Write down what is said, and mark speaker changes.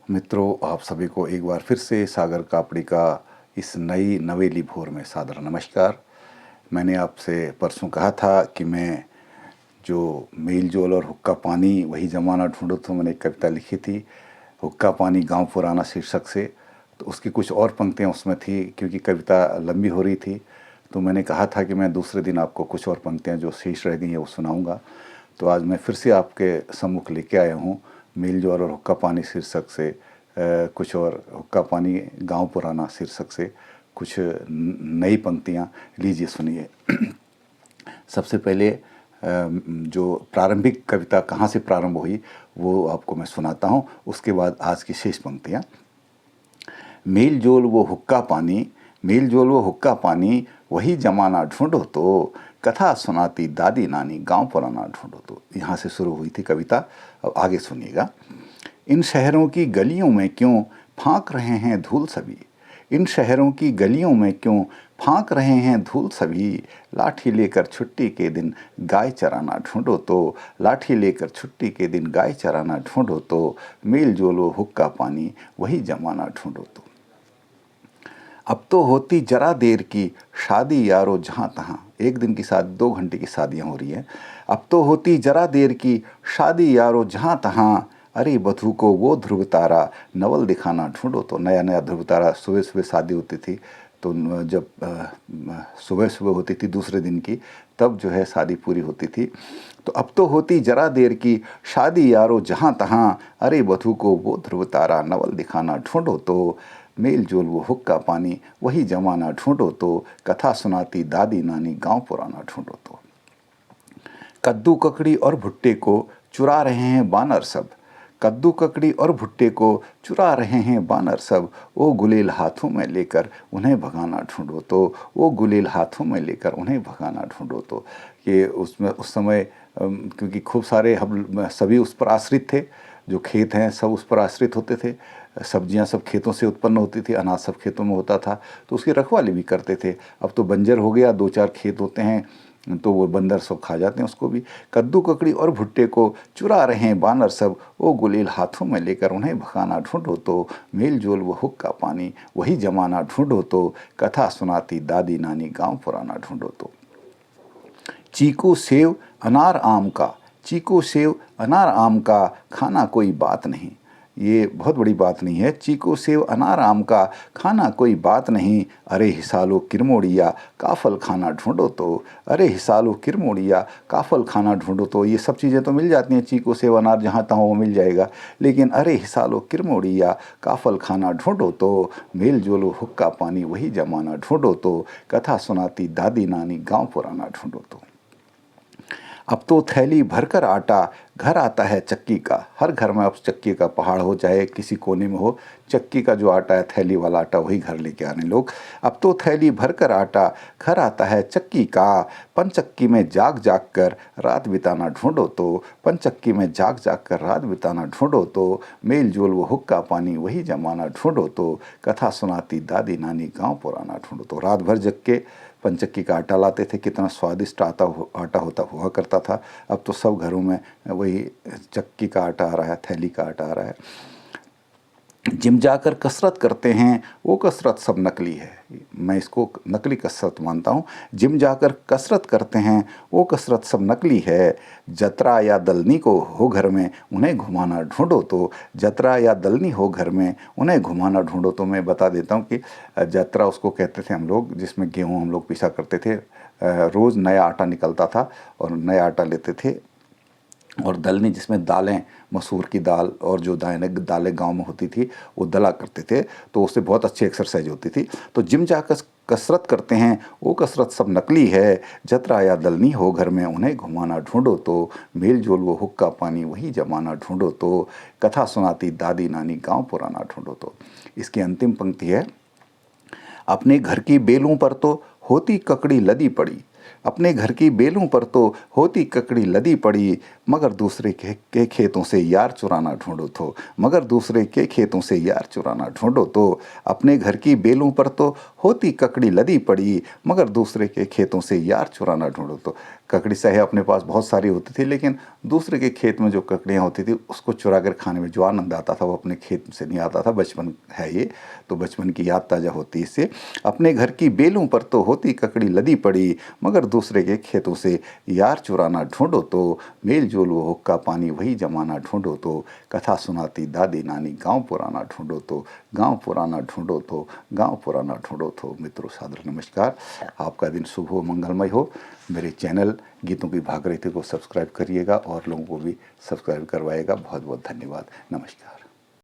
Speaker 1: मित्रों, आप सभी को एक बार फिर से सागर कापड़ी का इस नई नवेली भोर में सादर नमस्कार। मैंने आपसे परसों कहा था कि मैं जो मेल जोल और हुक्का पानी वही ज़माना ढूंढो, तो मैंने एक कविता लिखी थी हुक्का पानी गांव पुराना शीर्षक से। तो उसकी कुछ और पंक्तियां उसमें थी, क्योंकि कविता लंबी हो रही थी तो मैंने कहा था कि मैं दूसरे दिन आपको कुछ और पंक्तियां जो शेष रह गई हैं वो सुनाऊंगा। तो आज मैं फिर से आपके सम्मुख लेके आया हूँ मेल जोल और हुक्का पानी शीर्षक से कुछ और हुक्का पानी गांव पुराना शीर्षक से कुछ नई पंक्तियाँ। लीजिए सुनिए। सबसे पहले जो प्रारंभिक कविता कहाँ से प्रारंभ हुई वो आपको मैं सुनाता हूँ, उसके बाद आज की शेष पंक्तियाँ। मेल जोल वो हुक्का पानी, मेल जोल वो हुक्का पानी, वही जमाना ढूंढो तो, कथा सुनाती दादी नानी गांव पुराना ढूंढो तो। यहाँ से शुरू हुई थी कविता। अब आगे सुनिएगा। इन शहरों की गलियों में क्यों फांक रहे हैं धूल सभी, इन शहरों की गलियों में क्यों फांक रहे हैं धूल सभी, लाठी लेकर छुट्टी के दिन गाय चराना ढूंढो तो, लाठी लेकर छुट्टी के दिन गाय चराना ढूंढो तो, मेल जोलो हुक्का पानी वही जमाना ढूंढो तो। अब तो होती जरा देर की शादी यारो जहाँ तहाँ, एक दिन की शादी 2 घंटे की शादियाँ हो रही हैं। अब तो होती जरा देर की शादी यारो जहाँ तहाँ, अरे बधू को वो ध्रुव तारा नवल दिखाना ढूंढो तो। नया नया ध्रुव तारा, सुबह सुबह शादी होती थी तो जब सुबह सुबह होती थी दूसरे दिन की, तब जो है शादी पूरी होती थी। तो अब तो होती जरा देर की शादी यारो जहाँ तहाँ, अरे बधू को वो ध्रुव तारा नवल दिखाना ढूंढो तो, मेल जोल वो हुक्का पानी वही जमाना ढूंढो तो, कथा सुनाती दादी नानी गांव पुराना ढूंढो तो। कद्दू ककड़ी और भुट्टे को चुरा रहे हैं बानर सब, कद्दू ककड़ी और भुट्टे को चुरा रहे हैं बानर सब, वो गुलेल हाथों में लेकर उन्हें भगाना ढूंढो तो, वो गुलेल हाथों में लेकर उन्हें भगाना ढूंढो तो। ये उसमें उस समय क्योंकि खूब सारे हम सभी उस पर आश्रित थे, जो खेत हैं सब उस पर आश्रित होते थे, सब्जियां सब खेतों से उत्पन्न होती थी, अनाज सब खेतों में होता था, तो उसकी रखवाली भी करते थे। अब तो बंजर हो गया, 2-4 खेत होते हैं तो वो बंदर सब खा जाते हैं उसको भी। कद्दू ककड़ी और भुट्टे को चुरा रहे हैं बानर सब, वो गुलेल हाथों में लेकर उन्हें भगाना ढूंढो तो, मेल जोल वो हुक्का पानी वही जमाना ढूंढो तो, कथा सुनाती दादी नानी गांव पुराना ढूंढो तो। चीकू सेव अनार आम का, चीकू सेव अनार आम का खाना कोई बात नहीं, ये बहुत बड़ी बात नहीं है। चीकू सेव अनार आम का खाना कोई बात नहीं, अरे हिसालो किरमोड़िया काफल खाना ढूंढो तो, अरे हिसालो किरमोड़िया काफल खाना ढूंढो तो। ये सब चीज़ें तो मिल जाती हैं, चीकू सेव अनार जहाँ तहाँ वो मिल जाएगा, लेकिन अरे हिसालो किरमोड़िया काफल खाना ढूंढो तो, मेल जोलो हुक्का पानी वही जमाना ढूंढो तो, कथा सुनाती दादी नानी गाँव पुराना ढूंढो तो। अब तो थैली भरकर आटा घर आता है चक्की का, हर घर में अब चक्की का पहाड़ हो, चाहे किसी कोने में हो, चक्की का जो आटा है थैली वाला आटा वही घर लेके आने लोग। अब तो थैली भरकर आटा घर आता है चक्की का, पंचक्की में जाग जाग कर रात बिताना ढूंढो तो, पंचक्की में जाग जाग कर रात बिताना ढूंढो तो, मेल जोल वो हुक्का पानी वही जमाना ढूंढो तो, कथा सुनाती दादी नानी गाँव पुराना ढूंढो तो। रात भर जग के पंचक्की का आटा लाते थे, कितना स्वादिष्ट आटा होता हुआ करता था। अब तो सब घरों में वही चक्की का आटा आ रहा है, थैली का आटा आ रहा है। जिम जाकर कसरत करते हैं वो कसरत सब नकली है, मैं इसको नकली कसरत मानता हूँ। जिम जाकर कसरत करते हैं वो कसरत सब नकली है, जतरा या दलनी को हो घर में उन्हें घुमाना ढूंढो तो, जतरा या दलनी हो घर में उन्हें घुमाना ढूंढो तो। मैं बता देता हूँ कि जतरा उसको कहते थे हम लोग, जिसमें गेहूँ हम लोग पिसा करते थे। रोज़ नया आटा निकलता था और नया आटा लेते थे। और दलनी जिसमें दालें, मसूर की दाल और जो दालें गांव में होती थी वो दला करते थे, तो उससे बहुत अच्छी एक्सरसाइज होती थी। तो जिम जाकर कसरत करते हैं वो कसरत सब नकली है, जतरा या दलनी हो घर में उन्हें घुमाना ढूंढो तो, मेल जोल वो हुक्का पानी वही जमाना ढूंढो तो, कथा सुनाती दादी नानी गाँव पुराना ढूंढो तो। इसकी अंतिम पंक्ति है, अपने घर की बेलों पर तो होती ककड़ी लदी पड़ी, अपने घर की बेलों पर तो होती ककड़ी लदी पड़ी, मगर दूसरे के खेतों से यार चुराना ढूंढो तो, मगर दूसरे के खेतों से यार चुराना ढूंढो तो, अपने घर की बेलों पर तो होती ककड़ी लदी पड़ी, मगर दूसरे के खेतों से यार चुराना ढूंढो तो। ककड़ी चाहे अपने पास बहुत सारी होती थी, लेकिन दूसरे के खेत में जो ककड़ियाँ होती थी उसको चुरा कर खाने में जो आनंद आता था वो अपने खेत से नहीं आता था। बचपन है ये, तो बचपन की याद ताज़ा होती है इससे। अपने घर की बेलों पर तो होती ककड़ी लदी पड़ी, मगर दूसरे के खेतों से यार चुराना ढूंढो तो, मेल जोल वो हुक्का पानी वही जमाना ढूंढो तो, कथा सुनाती दादी नानी गांव पुराना ढूंढो तो, गांव पुराना ढूंढो तो, गांव पुराना ढूंढो तो। मित्रों सादर नमस्कार, आपका दिन शुभ हो, मंगलमय हो। मेरे चैनल गीतों की भागीरथी को सब्सक्राइब करिएगा और लोगों को भी सब्सक्राइब करवाइएगा। बहुत बहुत धन्यवाद, नमस्कार।